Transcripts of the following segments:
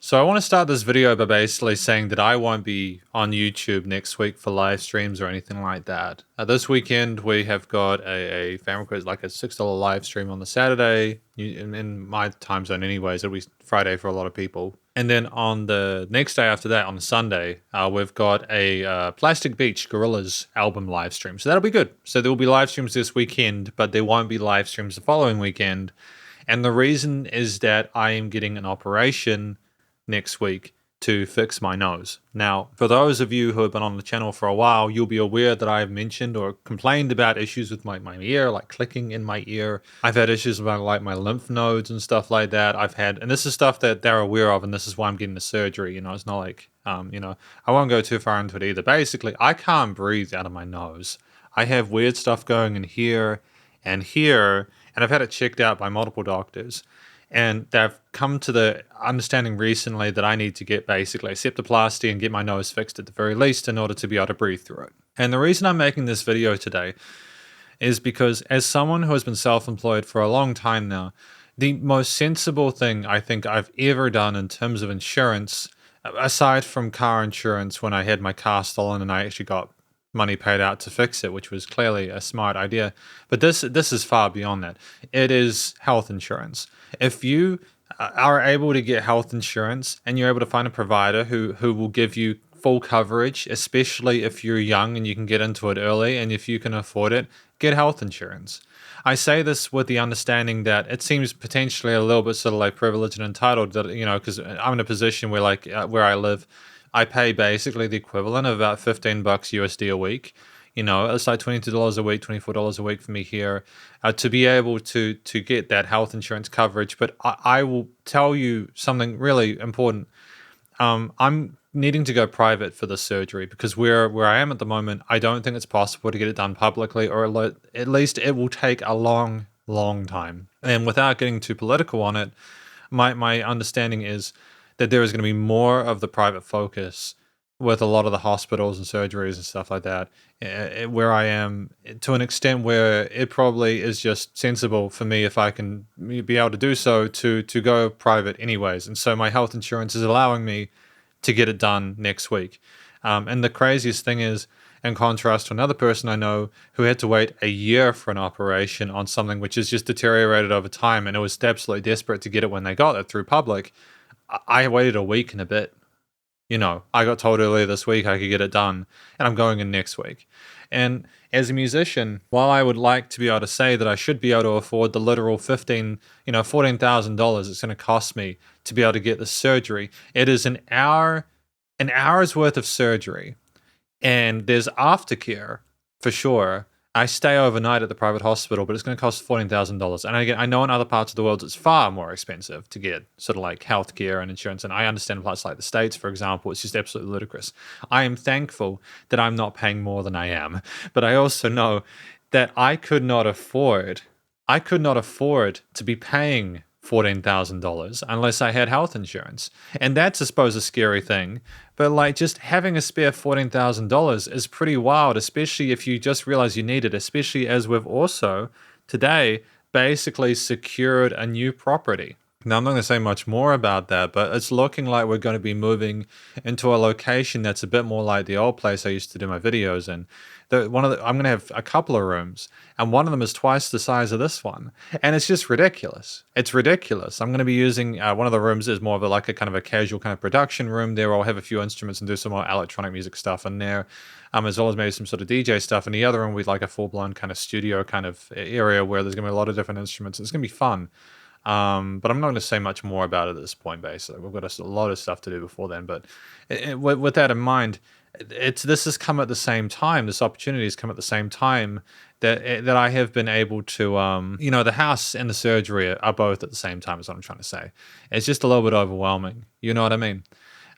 So I want to start this video by basically saying that I won't be on YouTube next week for live streams or anything like that. This weekend we have got a fan request, like a $6 live stream on the Saturday, in my time zone anyways. It'll be Friday for a lot of people. And then on the next day after that, on the Sunday, we've got a Plastic Beach Gorillaz album live stream. So that'll be good. So there will be live streams this weekend, but there won't be live streams the following weekend. And the reason is that I am getting an operation next week to fix my nose. Now, for those of you who have been on the channel for a while, you'll be aware that I've mentioned or complained about issues with my ear, like clicking in my ear. I've had issues about like my lymph nodes and stuff like that. And this is stuff that they're aware of, and this is why I'm getting the surgery. It's not like, I won't go too far into it either. Basically, I can't breathe out of my nose. I have weird stuff going in here, and I've had it checked out by multiple doctors. And they've come to the understanding recently that I need to get basically a septoplasty and get my nose fixed at the very least in order to be able to breathe through it. And the reason I'm making this video today is because as someone who has been self-employed for a long time now, the most sensible thing I think I've ever done in terms of insurance, aside from car insurance when I had my car stolen and I actually got money paid out to fix it, which was clearly a smart idea. But this is far beyond that. It is health insurance. If you are able to get health insurance and you're able to find a provider who will give you full coverage, especially if you're young and you can get into it early, and if you can afford it, get health insurance. I say this with the understanding that it seems potentially a little bit sort of like privileged and entitled, that because I'm in a position where where I live, I pay basically the equivalent of about $15 USD a week. It's like $22 a week, $24 a week for me here to be able to get that health insurance coverage. But I will tell you something really important. I'm needing to go private for the surgery because where I am at the moment, I don't think it's possible to get it done publicly, or at least it will take a long, long time. And without getting too political on it, my understanding is that there is going to be more of the private focus with a lot of the hospitals and surgeries and stuff like that, where I am, to an extent where it probably is just sensible for me, if I can be able to do so, to go private anyways. And so my health insurance is allowing me to get it done next week. And the craziest thing is, in contrast to another person I know who had to wait a year for an operation on something which has just deteriorated over time, and it was absolutely desperate to get it when they got it through public, I waited a week and a bit. I got told earlier this week I could get it done, and I'm going in next week. And as a musician, while I would like to be able to say that I should be able to afford the literal $14,000 it's going to cost me to be able to get the surgery, it is an hour's worth of surgery, and there's aftercare for sure. I stay overnight at the private hospital, but it's going to cost $14,000. And again, I know in other parts of the world it's far more expensive to get sort of like healthcare and insurance. And I understand places like the States, for example, it's just absolutely ludicrous. I am thankful that I'm not paying more than I am, but I also know that I could not afford to be paying $14,000 unless I had health insurance. And that's, I suppose, a scary thing. But like, just having a spare $14,000 is pretty wild, especially if you just realize you need it, especially as we've also today basically secured a new property. Now, I'm not going to say much more about that, but it's looking like we're going to be moving into a location that's a bit more like the old place I used to do my videos in. I'm going to have a couple of rooms, and one of them is twice the size of this one, and it's just ridiculous. It's ridiculous. I'm going to be using one of the rooms is more of a kind of a casual kind of production room. There I'll have a few instruments and do some more electronic music stuff in there, as well as maybe some sort of DJ stuff. And the other room with like a full-blown kind of studio kind of area where there's going to be a lot of different instruments. It's going to be fun. But I'm not going to say much more about it at this point, basically. We've got a lot of stuff to do before then. But with that in mind, this has come at the same time. This opportunity has come at the same time that I have been able to, the house and the surgery are both at the same time, is what I'm trying to say. It's just a little bit overwhelming. You know what I mean?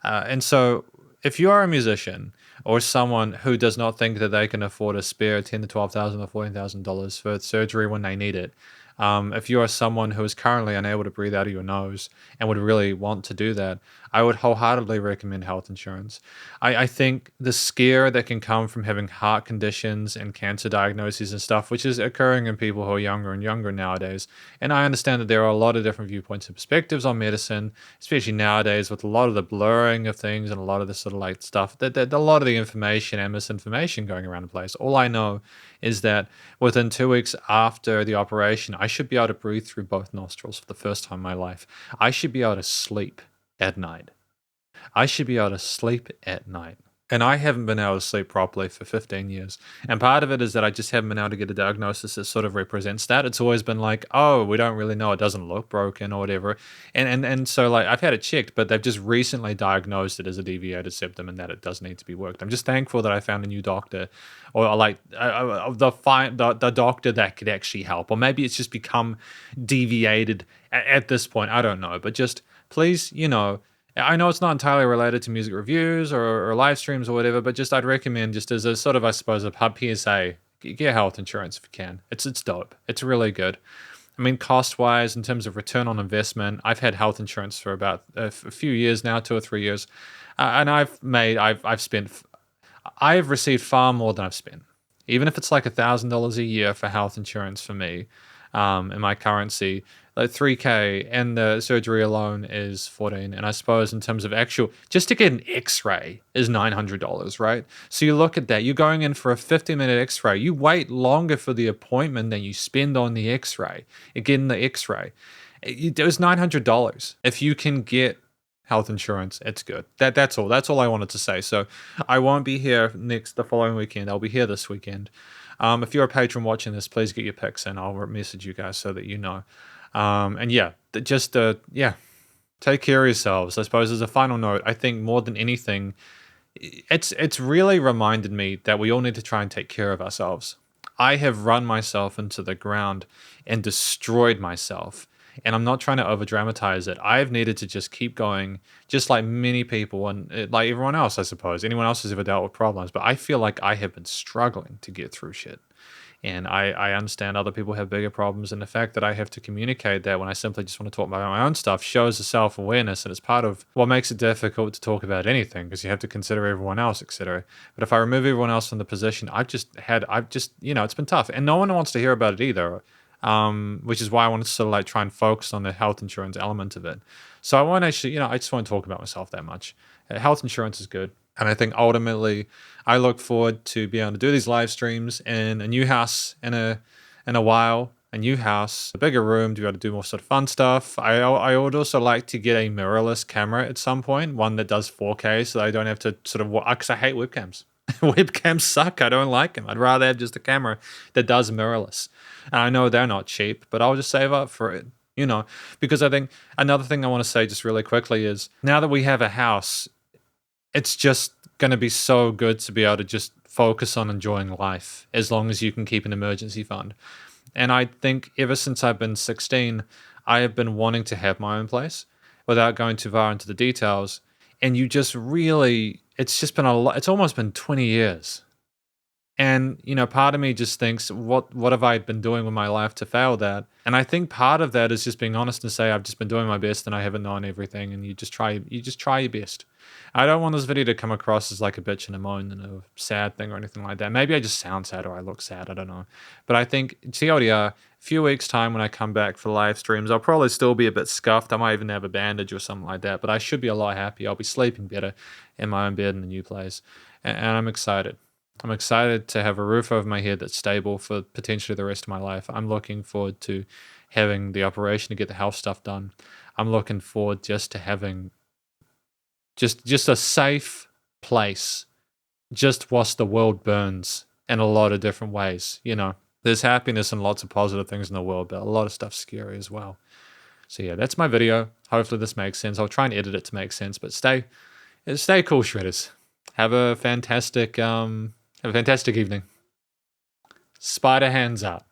And so if you are a musician or someone who does not think that they can afford a spare $10,000 to $12,000 or $14,000 for surgery when they need it, If you are someone who is currently unable to breathe out of your nose and would really want to do that, I would wholeheartedly recommend health insurance. I think the scare that can come from having heart conditions and cancer diagnoses and stuff, which is occurring in people who are younger and younger nowadays. And I understand that there are a lot of different viewpoints and perspectives on medicine, especially nowadays with a lot of the blurring of things and a lot of this sort of like stuff, that a lot of the information and misinformation going around the place. All I know is that within 2 weeks after the operation, I should be able to breathe through both nostrils for the first time in my life. I should be able to sleep at night. I should be able to sleep at night. And I haven't been able to sleep properly for 15 years. And part of it is that I just haven't been able to get a diagnosis that sort of represents that. It's always been like, oh, we don't really know. It doesn't look broken or whatever. And so like I've had it checked, but they've just recently diagnosed it as a deviated septum and that it does need to be worked. I'm just thankful that I found a new doctor, or like the doctor that could actually help. Or maybe it's just become deviated at this point. I don't know. But just please, I know it's not entirely related to music reviews or live streams or whatever, but just I'd recommend, just as a sort of, I suppose, a pub PSA, get health insurance if you can. It's dope. It's really good. I mean, cost wise, in terms of return on investment, I've had health insurance for about a few years now, 2 or 3 years, and I've received far more than I've spent. Even if it's like $1,000 a year for health insurance for me, in my currency, like 3K, and the surgery alone is 14. And I suppose in terms of actual, just to get an X-ray is $900, right? So you look at that, you're going in for a 50-minute X-ray. You wait longer for the appointment than you spend on the X-ray. Getting the X-ray, it was $900. If you can get health insurance, it's good. That's all. That's all I wanted to say. So I won't be here the following weekend. I'll be here this weekend. If you're a patron watching this, please get your pics in. I'll message you guys so that you know. And yeah, take care of yourselves. I suppose as a final note, I think more than anything, it's really reminded me that we all need to try and take care of ourselves. I have run myself into the ground and destroyed myself. And I'm not trying to over dramatize it. I've needed to just keep going, just like many people and like everyone else, I suppose. Anyone else has ever dealt with problems. But I feel like I have been struggling to get through shit. And I understand other people have bigger problems. And the fact that I have to communicate that when I simply just want to talk about my own stuff shows a self-awareness. And it's part of what makes it difficult to talk about anything, because you have to consider everyone else, etc. But if I remove everyone else from the position, it's been tough. And no one wants to hear about it either. Which is why I wanted to sort of like try and focus on the health insurance element of it. So I won't actually, I just won't talk about myself that much. Health insurance is good. And I think ultimately I look forward to being able to do these live streams in a new house in a while, a new house, a bigger room to be able to do more sort of fun stuff. I would also like to get a mirrorless camera at some point, one that does 4K so that I don't have to sort of, because I hate webcams. Webcams suck. I don't like them. I'd rather have just a camera that does mirrorless. And I know they're not cheap, but I'll just save up for it, because I think another thing I want to say just really quickly is now that we have a house, it's just going to be so good to be able to just focus on enjoying life as long as you can keep an emergency fund. And I think ever since I've been 16, I have been wanting to have my own place without going too far into the details. And you just really, it's just been it's almost been 20 years. And, part of me just thinks, what have I been doing with my life to fail that? And I think part of that is just being honest and say, I've just been doing my best and I haven't known everything. And you just try your best. I don't want this video to come across as like a bitch and a moan and a sad thing or anything like that. Maybe I just sound sad or I look sad. I don't know. But I think TLDR, a few weeks time when I come back for live streams, I'll probably still be a bit scuffed. I might even have a bandage or something like that. But I should be a lot happier. I'll be sleeping better in my own bed in the new place. And I'm excited. I'm excited to have a roof over my head that's stable for potentially the rest of my life. I'm looking forward to having the operation to get the health stuff done. I'm looking forward just to having just a safe place just whilst the world burns in a lot of different ways. There's happiness and lots of positive things in the world, but a lot of stuff's scary as well. So yeah, that's my video. Hopefully this makes sense. I'll try and edit it to make sense, but stay cool, shredders. Have a fantastic evening. Spider hands up.